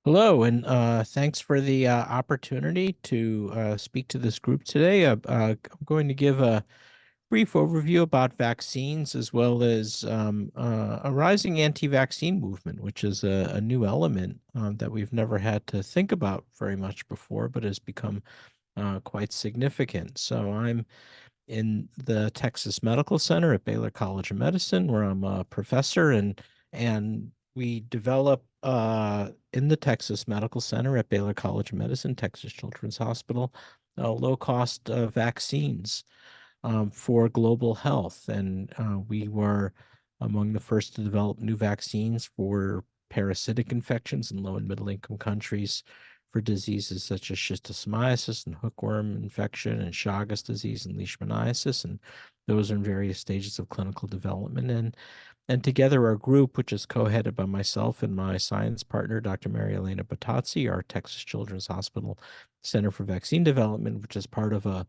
Hello, and thanks for the opportunity to speak to this group today. I'm going to give a brief overview about vaccines as well as a rising anti-vaccine movement, which is a new element that we've never had to think about very much before, but has become quite significant. So I'm in the Texas Medical Center at Baylor College of Medicine, where I'm a professor, and we develop in the Texas Medical Center at Baylor College of Medicine, Texas Children's Hospital, low-cost vaccines for global health. And we were among the first to develop new vaccines for parasitic infections in low and middle income countries for diseases such as schistosomiasis and hookworm infection and Chagas disease and leishmaniasis. And those are in various stages of clinical development. And together, our group, which is co-headed by myself and my science partner, Dr. Mary Elena Batazzi, our Texas Children's Hospital Center for Vaccine Development, which is part of a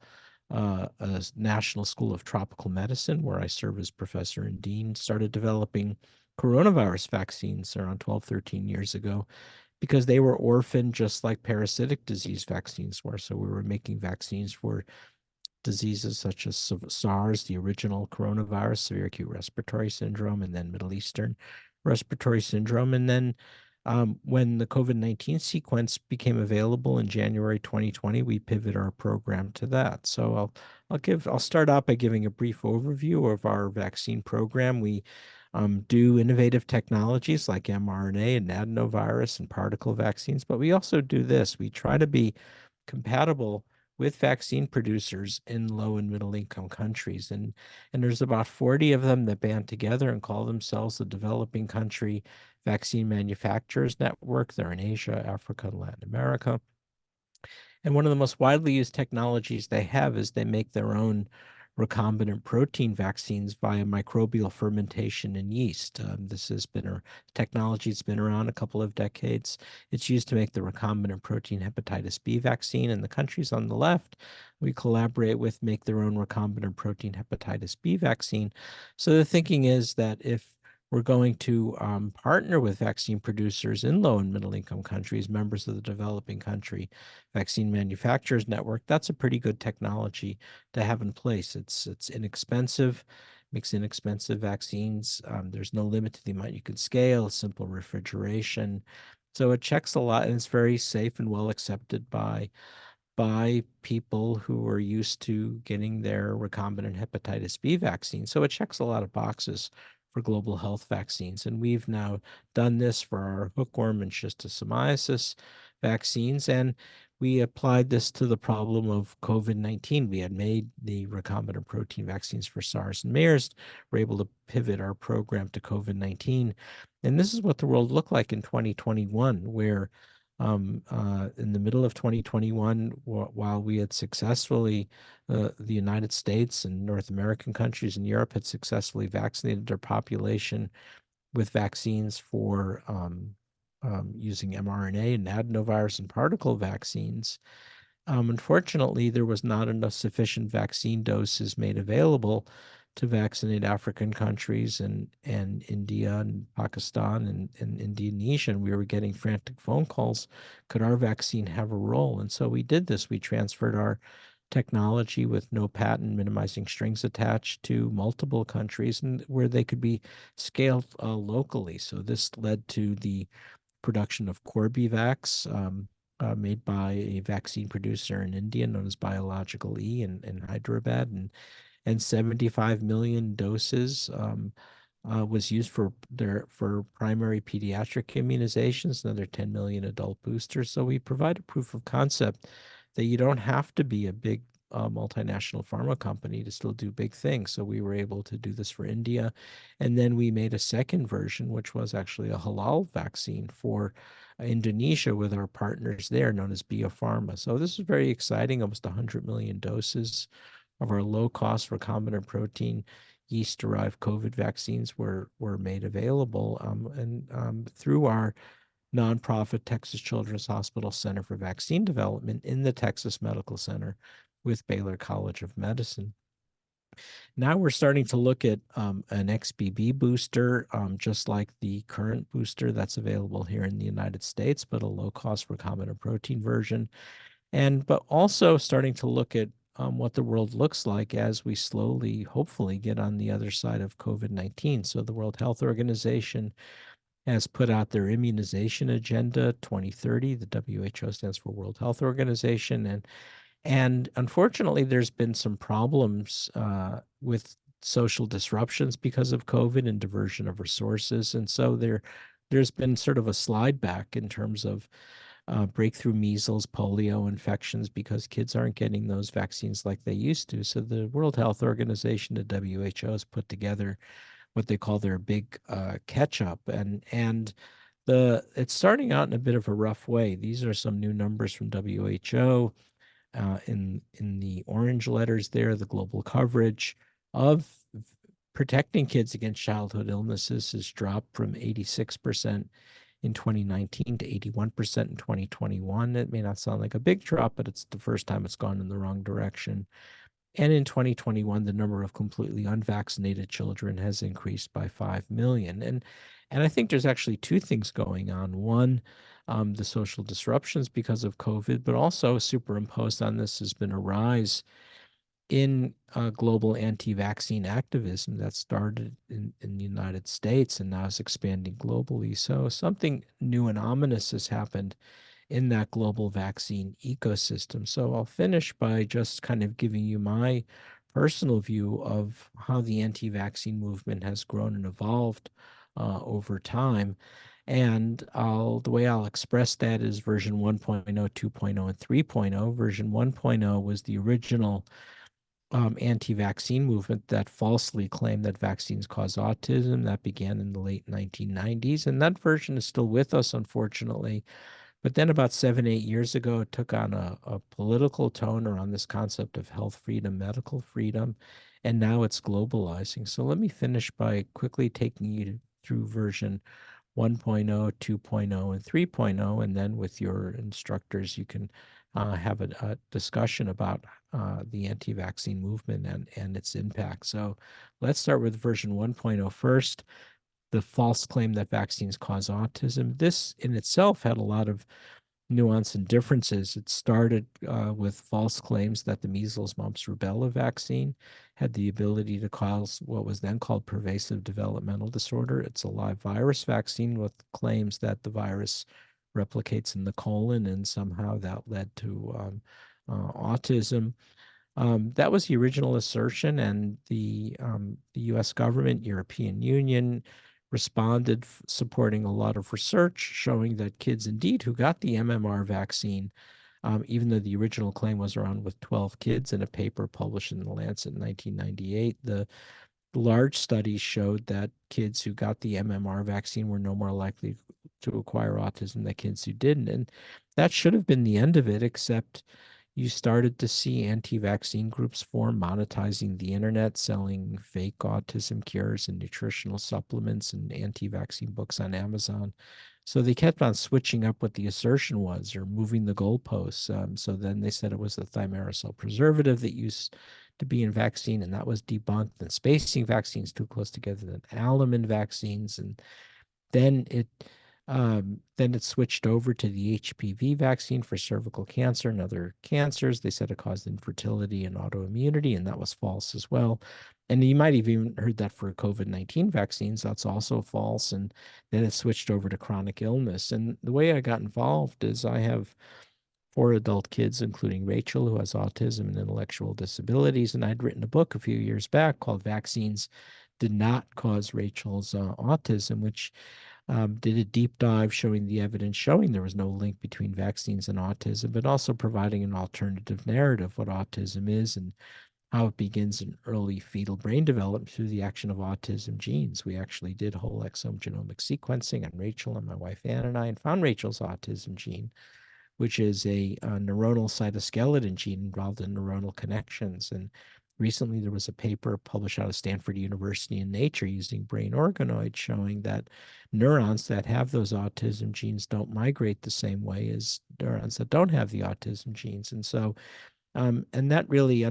National School of Tropical Medicine, where I serve as professor and dean, started developing coronavirus vaccines around 12, 13 years ago because they were orphaned just like parasitic disease vaccines were. So we were making vaccines for diseases such as SARS, the original coronavirus, severe acute respiratory syndrome, and then Middle Eastern respiratory syndrome. And then when the COVID-19 sequence became available in January 2020, we pivoted our program to that. So I'll start out by giving a brief overview of our vaccine program. We do innovative technologies like mRNA and adenovirus and particle vaccines, but we also do this. We try to be compatible with vaccine producers in low and middle income countries. And there's about 40 of them that band together and call themselves the Developing Country Vaccine Manufacturers Network. They're in Asia, Africa, and Latin America. And one of the most widely used technologies they have is they make their own recombinant protein vaccines via microbial fermentation in yeast. This has been a technology that's been around a couple of decades. It's used to make the recombinant protein hepatitis B vaccine. And the countries on the left we collaborate with make their own recombinant protein hepatitis B vaccine. So the thinking is that if we're going to partner with vaccine producers in low and middle income countries, members of the developing country vaccine manufacturers network, that's a pretty good technology to have in place. It's inexpensive, makes inexpensive vaccines. There's no limit to the amount you can scale, simple refrigeration. So it checks a lot, and it's very safe and well accepted by people who are used to getting their recombinant hepatitis B vaccine. So it checks a lot of boxes for global health vaccines. And we've now done this for our hookworm and schistosomiasis vaccines. And we applied this to the problem of COVID-19. We had made the recombinant protein vaccines for SARS and MERS. We're able to pivot our program to COVID-19. And this is what the world looked like in 2021, where in the middle of 2021, while we had successfully, the United States and North American countries and Europe had successfully vaccinated their population with vaccines for using mRNA and adenovirus and particle vaccines. Unfortunately, there was not enough sufficient vaccine doses made available to vaccinate African countries and India and Pakistan and Indonesia. And we were getting frantic phone calls. Could our vaccine have a role? And so we did this. We transferred our technology with no patent, minimizing strings attached to multiple countries and where they could be scaled locally. So this led to the production of Corbevax, made by a vaccine producer in India known as Biological E in Hyderabad, and 75 million doses was used for primary pediatric immunizations, another 10 million adult boosters. So we provide a proof of concept that you don't have to be a big multinational pharma company to still do big things. So we were able to do this for India. And then we made a second version, which was actually a halal vaccine for Indonesia with our partners there, known as Biopharma. So this is very exciting, almost 100 million doses of our low-cost recombinant protein yeast-derived COVID vaccines were made available. And through our nonprofit Texas Children's Hospital Center for Vaccine Development in the Texas Medical Center with Baylor College of Medicine. Now we're starting to look at an XBB booster, just like the current booster that's available here in the United States, but a low-cost recombinant protein version. But also starting to look at what the world looks like as we slowly, hopefully, get on the other side of COVID-19. So the World Health Organization has put out their immunization agenda 2030. The WHO stands for World Health Organization, and unfortunately, there's been some problems with social disruptions because of COVID and diversion of resources. And so there's been sort of a slide back in terms of breakthrough measles, polio infections because kids aren't getting those vaccines like they used to. So the World Health Organization, the WHO, has put together what they call their big catch up, and it's starting out in a bit of a rough way. These are some new numbers from WHO. In the orange letters there, the global coverage of protecting kids against childhood illnesses has dropped from 86% in 2019 to 81% in 2021. It may not sound like a big drop, but it's the first time it's gone in the wrong direction. And in 2021, the number of completely unvaccinated children has increased by 5 million. And I think there's actually two things going on. One, the social disruptions because of COVID, but also superimposed on this has been a rise in global anti-vaccine activism that started in the United States and now is expanding globally. So something new and ominous has happened in that global vaccine ecosystem. So I'll finish by just kind of giving you my personal view of how the anti-vaccine movement has grown and evolved over time. And the way I'll express that is version 1.0, 2.0, and 3.0. Version 1.0 was the original anti-vaccine movement that falsely claimed that vaccines cause autism. That began in the late 1990s, and that version is still with us, unfortunately. But then about 7, 8 years ago, it took on a political tone around this concept of health freedom, medical freedom, and now it's globalizing. So let me finish by quickly taking you through version 1.0, 2.0, and 3.0, and then with your instructors, you can have a discussion about the anti-vaccine movement and its impact. So let's start with version 1.0 first. The false claim that vaccines cause autism. This in itself had a lot of nuance and differences. It started with false claims that the measles, mumps, rubella vaccine had the ability to cause what was then called pervasive developmental disorder. It's a live virus vaccine with claims that the virus replicates in the colon and somehow that led to autism. That was the original assertion, and the U.S. government, European Union, responded supporting a lot of research showing that kids indeed who got the MMR vaccine, even though the original claim was around with 12 kids in a paper published in The Lancet in 1998, the large studies showed that kids who got the MMR vaccine were no more likely to acquire autism than kids who didn't. And that should have been the end of it, except you started to see anti-vaccine groups form, monetizing the internet, selling fake autism cures and nutritional supplements and anti-vaccine books on Amazon. So they kept on switching up what the assertion was or moving the goalposts. So then they said it was the thimerosal preservative that used to be in vaccine, and that was debunked. And spacing vaccines too close together than alumin vaccines, and then it switched over to the HPV vaccine for cervical cancer and other cancers. They said it caused infertility and autoimmunity, and that was false as well. And you might have even heard that for COVID-19 vaccines, that's also false. And then it switched over to chronic illness. And the way I got involved is I have 4 adult kids, including Rachel, who has autism and intellectual disabilities. And I'd written a book a few years back called Vaccines Did Not Cause Rachel's Autism, which did a deep dive showing the evidence showing there was no link between vaccines and autism, but also providing an alternative narrative what autism is and how it begins in early fetal brain development through the action of autism genes. We actually did whole exome genomic sequencing on Rachel and my wife Ann and I, and found Rachel's autism gene, which is a neuronal cytoskeleton gene involved in neuronal connections. And recently there was a paper published out of Stanford University in Nature using brain organoids showing that neurons that have those autism genes don't migrate the same way as neurons that don't have the autism genes. And so, and that really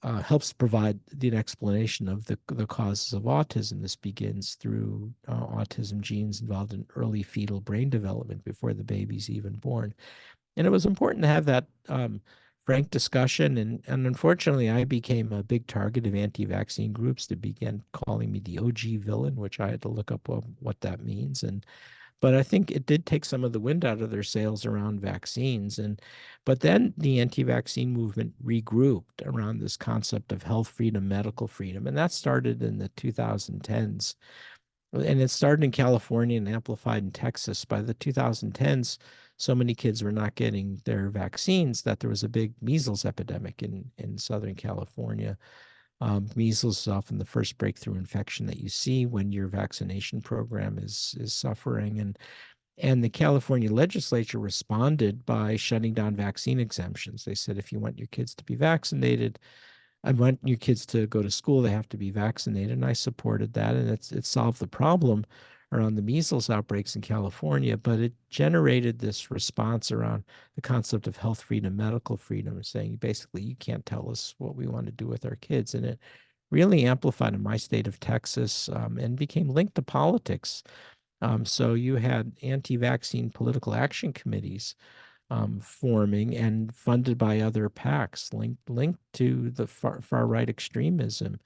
helps provide the explanation of the causes of autism. This begins through autism genes involved in early fetal brain development before the baby's even born. And it was important to have that frank discussion. And unfortunately, I became a big target of anti-vaccine groups that began calling me the OG villain, which I had to look up what that means. But I think it did take some of the wind out of their sails around vaccines. But then the anti-vaccine movement regrouped around this concept of health freedom, medical freedom, and that started in the 2010s. And it started in California and amplified in Texas. By the 2010s, so many kids were not getting their vaccines that there was a big measles epidemic in Southern California. Measles is often the first breakthrough infection that you see when your vaccination program is suffering. And the California legislature responded by shutting down vaccine exemptions. They said, if you want your kids to be vaccinated, I want your kids to go to school, they have to be vaccinated. And I supported that. And it solved the problem around the measles outbreaks in California, but it generated this response around the concept of health freedom, medical freedom, saying basically you can't tell us what we want to do with our kids. And it really amplified in my state of Texas, and became linked to politics. So you had anti-vaccine political action committees forming and funded by other PACs linked to the far right extremism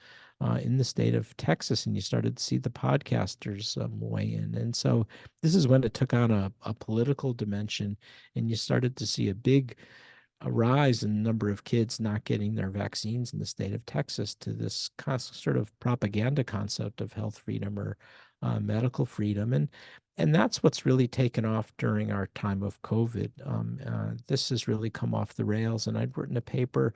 in the state of Texas. And you started to see the podcasters weigh in. And so this is when it took on a political dimension, and you started to see a rise in the number of kids not getting their vaccines in the state of Texas, to this sort of propaganda concept of health freedom or medical freedom. And that's what's really taken off during our time of COVID. This has really come off the rails. And I'd written a paper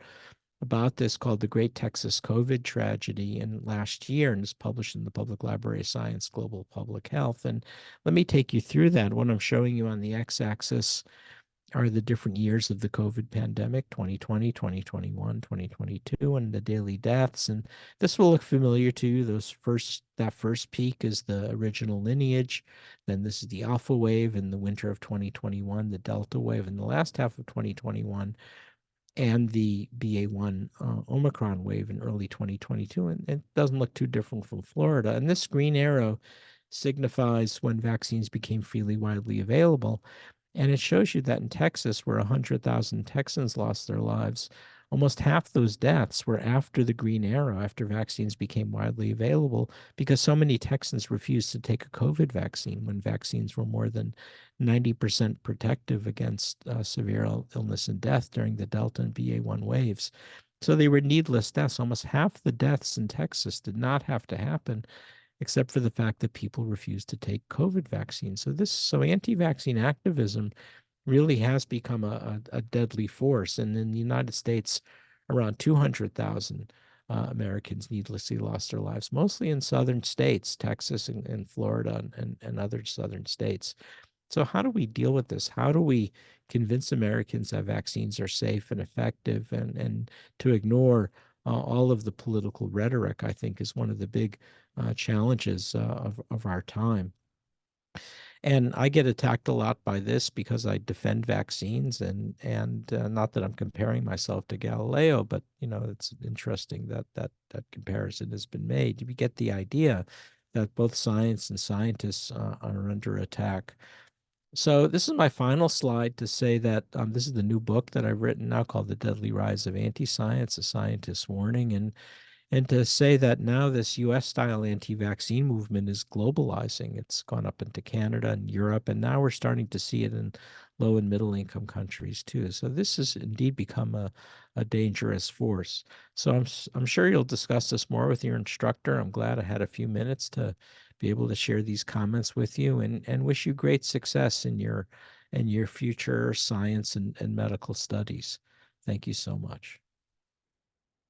about this called The Great Texas COVID Tragedy in last year, and it's published in the Public Library of Science Global Public Health. And let me take you through that. What I'm showing you on the x-axis are the different years of the COVID pandemic, 2020, 2021, 2022, and the daily deaths. And this will look familiar to you. That first peak is the original lineage. Then this is the alpha wave in the winter of 2021, the delta wave in the last half of 2021, and the BA1 Omicron wave in early 2022. And it doesn't look too different from Florida. And this green arrow signifies when vaccines became freely widely available. And it shows you that in Texas, where 100,000 Texans lost their lives, almost half those deaths were after the green arrow, after vaccines became widely available, because so many Texans refused to take a COVID vaccine when vaccines were more than 90% protective against severe illness and death during the Delta and BA1 waves. So they were needless deaths. Almost half the deaths in Texas did not have to happen, except for the fact that people refuse to take COVID vaccines. So anti-vaccine activism really has become a deadly force. And in the United States, around 200,000 Americans needlessly lost their lives, mostly in southern states, Texas and Florida and other southern states. So how do we deal with this? How do we convince Americans that vaccines are safe and effective, and to ignore all of the political rhetoric, I think, is one of the big challenges of our time. And I get attacked a lot by this because I defend vaccines, and not that I'm comparing myself to Galileo, but it's interesting that comparison has been made. You get the idea that both science and scientists are under attack. So this is my final slide to say that this is the new book that I've written now called The Deadly Rise of Anti-Science, A Scientist's Warning. And to say that now this US-style anti-vaccine movement is globalizing. It's gone up into Canada and Europe, and now we're starting to see it in low and middle income countries too. So this has indeed become a dangerous force. So I'm sure you'll discuss this more with your instructor. I'm glad I had a few minutes to be able to share these comments with you, and wish you great success in your future science and medical studies. Thank you so much.